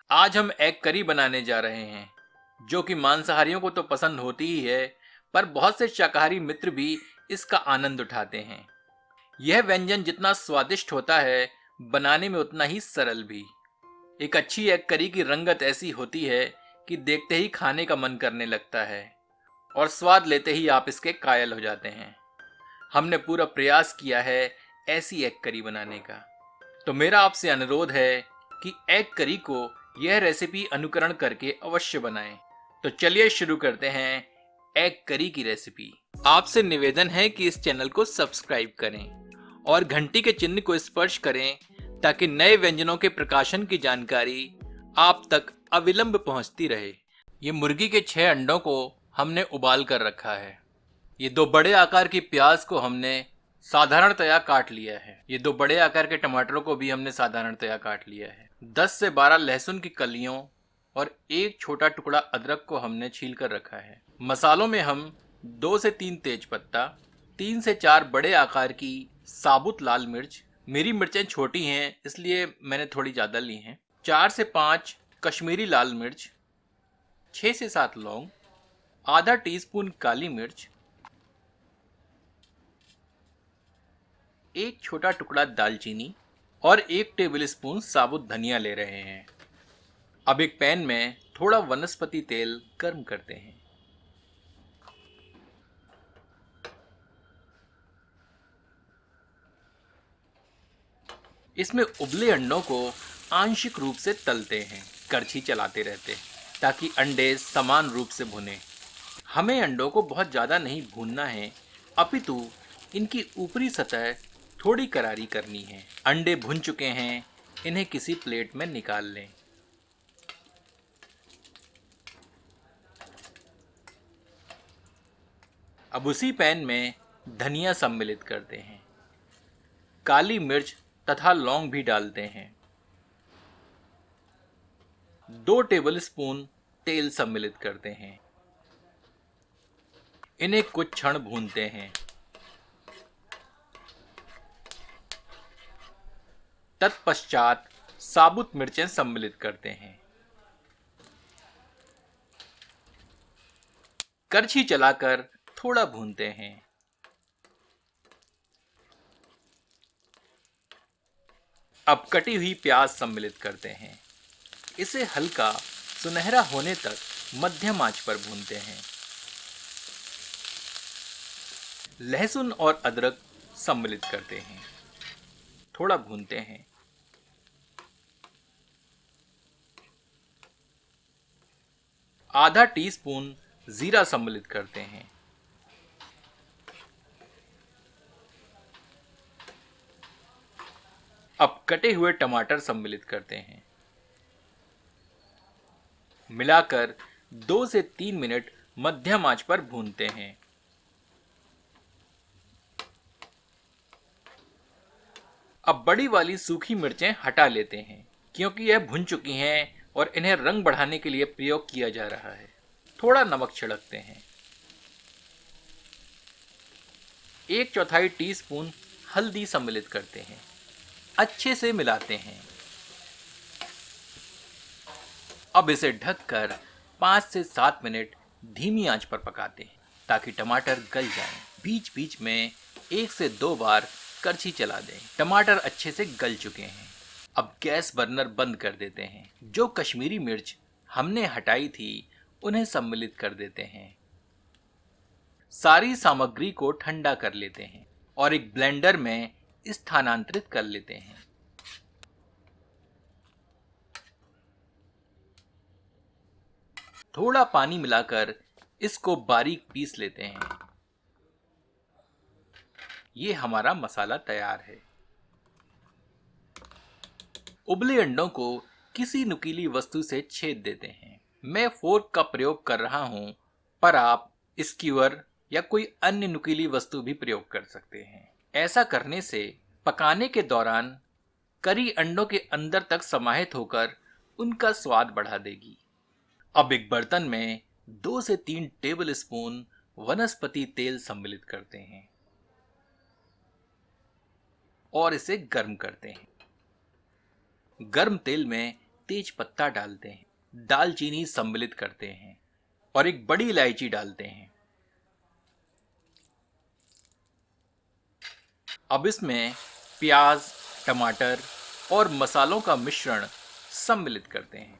आज हम egg curry बनाने जा रहे हैं, जो कि मांसाहारियों को तो पसंद होती ही है, पर बहुत से शाकाहारी मित्र भी इसका आनंद उठाते हैं। यह व्यंजन जितना स्वादिष्ट होता है, बनाने में उतना ही सरल भी। एक अच्छी एग करी की रंगत ऐसी होती है कि देखते ही खाने का मन करने लगता है और स्वाद लेते ही आप इसके कायल हो जाते हैं। हमने पूरा प्रयास किया है ऐसी एग करी बनाने का, तो मेरा आपसे अनुरोध है कि एग करी को यह रेसिपी अनुकरण करके अवश्य बनाएं। तो चलिए शुरू करते हैं एग करी की रेसिपी। आपसे निवेदन है कि इस चैनल को सब्सक्राइब करें और घंटी के चिन्ह को स्पर्श करें ताकि नए व्यंजनों के प्रकाशन की जानकारी आप तक अविलंब पहुंचती रहे। ये मुर्गी के 6 अंडों को हमने उबाल कर रखा है। ये 2 बड़े आकार की प्याज को हमने साधारणतया काट लिया है। ये 2 बड़े आकार के टमाटरों को भी हमने साधारणतया काट लिया है। 10 से 12 लहसुन की कलियों और एक छोटा टुकड़ा अदरक को हमने छील कर रखा है। मसालों में हम 2 से 3 तेजपत्ता, 3 से 4 बड़े आकार की साबुत लाल मिर्च, मेरी मिर्चें छोटी हैं इसलिए मैंने थोड़ी ज़्यादा ली हैं, 4 से 5 कश्मीरी लाल मिर्च, 6 से 7 लौंग, आधा टीस्पून काली मिर्च, एक छोटा टुकड़ा दालचीनी और 1 टेबलस्पून साबुत धनिया ले रहे हैं। अब एक पैन में थोड़ा वनस्पति तेल गर्म करते हैं। इसमें उबले अंडों को आंशिक रूप से तलते हैं, करछी चलाते रहते हैं ताकि अंडे समान रूप से भुने। हमें अंडों को बहुत ज़्यादा नहीं भूनना है, अपितु इनकी ऊपरी सतह थोड़ी करारी करनी है। अंडे भुन चुके हैं, इन्हें किसी प्लेट में निकाल लें। अब उसी पैन में धनिया सम्मिलित करते हैं, काली मिर्च तथा लौंग भी डालते हैं। 2 टेबलस्पून तेल सम्मिलित करते हैं। इन्हें कुछ क्षण भूनते हैं। तत्पश्चात साबुत मिर्चें सम्मिलित करते हैं। करछी चलाकर थोड़ा भूनते हैं। अब कटी हुई प्याज सम्मिलित करते हैं। इसे हल्का सुनहरा होने तक मध्यम आंच पर भूनते हैं। लहसुन और अदरक सम्मिलित करते हैं, थोड़ा भूनते हैं। आधा टीस्पून जीरा सम्मिलित करते हैं। अब कटे हुए टमाटर सम्मिलित करते हैं। मिलाकर 2 से 3 मिनट मध्यम आंच पर भूनते हैं। अब बड़ी वाली सूखी मिर्चें हटा लेते हैं, क्योंकि यह भुन चुकी हैं और इन्हें रंग बढ़ाने के लिए प्रयोग किया जा रहा है। थोड़ा नमक छिड़कते हैं। 1/4 टीस्पून हल्दी सम्मिलित करते हैं। अच्छे से मिलाते हैं। अब इसे ढककर 5 से 7 मिनट धीमी आंच पर पकाते हैं ताकि टमाटर गल जाएं। बीच बीच में 1 से 2 बार करछी चला दें। टमाटर अच्छे से गल चुके हैं। अब गैस बर्नर बंद कर देते हैं। जो कश्मीरी मिर्च हमने हटाई थी उन्हें सम्मिलित कर देते हैं। सारी सामग्री को ठंडा कर लेते हैं और एक ब्लेंडर में स्थानांतरित कर लेते हैं। थोड़ा पानी मिलाकर इसको बारीक पीस लेते हैं। ये हमारा मसाला तैयार है। उबले अंडों को किसी नुकीली वस्तु से छेद देते हैं। मैं फोर्क का प्रयोग कर रहा हूं, पर आप स्क्यूअर या कोई अन्य नुकीली वस्तु भी प्रयोग कर सकते हैं। ऐसा करने से पकाने के दौरान करी अंडों के अंदर तक समाहित होकर उनका स्वाद बढ़ा देगी। अब एक बर्तन में 2 से 3 टेबल स्पून वनस्पति तेल सम्मिलित करते हैं और इसे गर्म करते हैं। गर्म तेल में तेज पत्ता डालते हैं, दालचीनी सम्मिलित करते हैं और एक बड़ी इलायची डालते हैं। अब इसमें प्याज, टमाटर और मसालों का मिश्रण सम्मिलित करते हैं।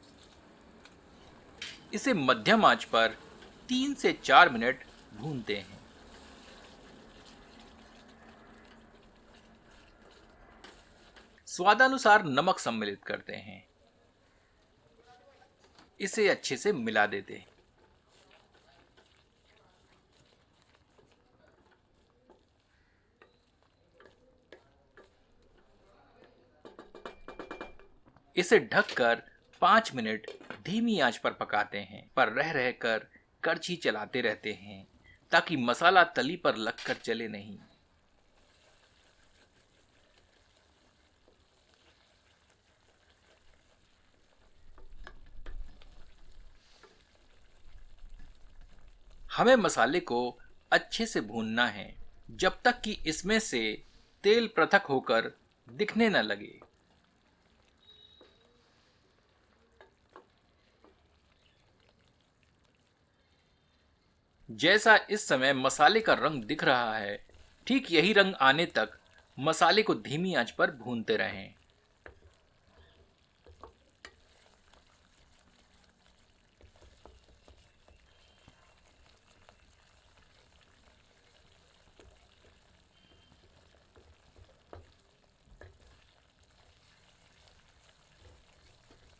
इसे मध्यम आंच पर 3 से 4 मिनट भूनते हैं। स्वादानुसार नमक सम्मिलित करते हैं। इसे अच्छे से मिला देते हैं। इसे ढककर 5 मिनट धीमी आंच पर पकाते हैं, पर रह रहकर करछी चलाते रहते हैं ताकि मसाला तली पर लगकर जले नहीं। हमें मसाले को अच्छे से भूनना है जब तक कि इसमें से तेल पृथक होकर दिखने न लगे। जैसा इस समय मसाले का रंग दिख रहा है, ठीक यही रंग आने तक मसाले को धीमी आंच पर भूनते रहें।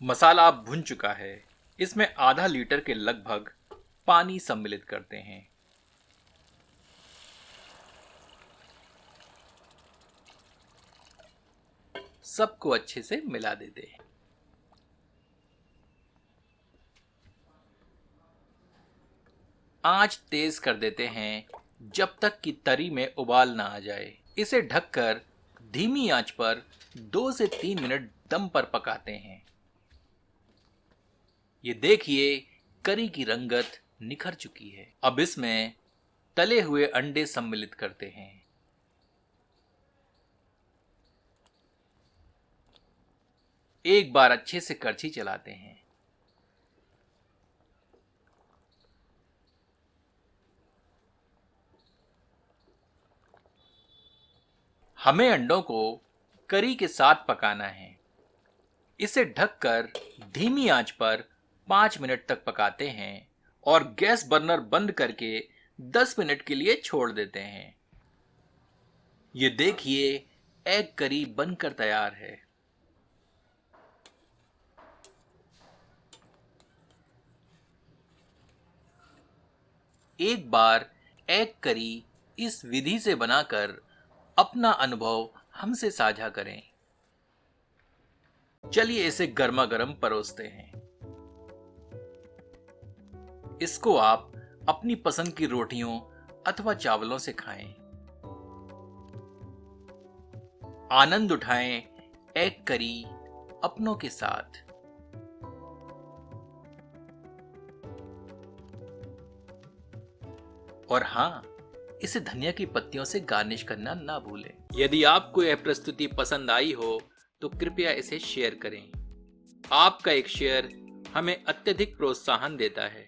मसाला अब भुन चुका है। इसमें आधा लीटर के लगभग पानी सम्मिलित करते हैं। सबको अच्छे से मिला देते हैं। आंच तेज कर देते हैं जब तक कि तरी में उबाल ना आ जाए। इसे ढककर धीमी आंच पर 2 से 3 मिनट दम पर पकाते हैं। ये देखिए, करी की रंगत निखर चुकी है। अब इसमें तले हुए अंडे सम्मिलित करते हैं। एक बार अच्छे से करछी चलाते हैं। हमें अंडों को करी के साथ पकाना है। इसे ढककर धीमी आंच पर 5 मिनट तक पकाते हैं और गैस बर्नर बंद करके 10 मिनट के लिए छोड़ देते हैं। ये देखिए, एग करी बनकर तैयार है। एक बार एग करी इस विधि से बनाकर अपना अनुभव हमसे साझा करें। चलिए इसे गर्मा गर्म परोसते हैं। इसको आप अपनी पसंद की रोटियों अथवा चावलों से खाएं। आनंद उठाएं एग करी अपनों के साथ। और हाँ, इसे धनिया की पत्तियों से गार्निश करना ना भूलें। यदि आपको यह प्रस्तुति पसंद आई हो तो कृपया इसे शेयर करें। आपका एक शेयर हमें अत्यधिक प्रोत्साहन देता है।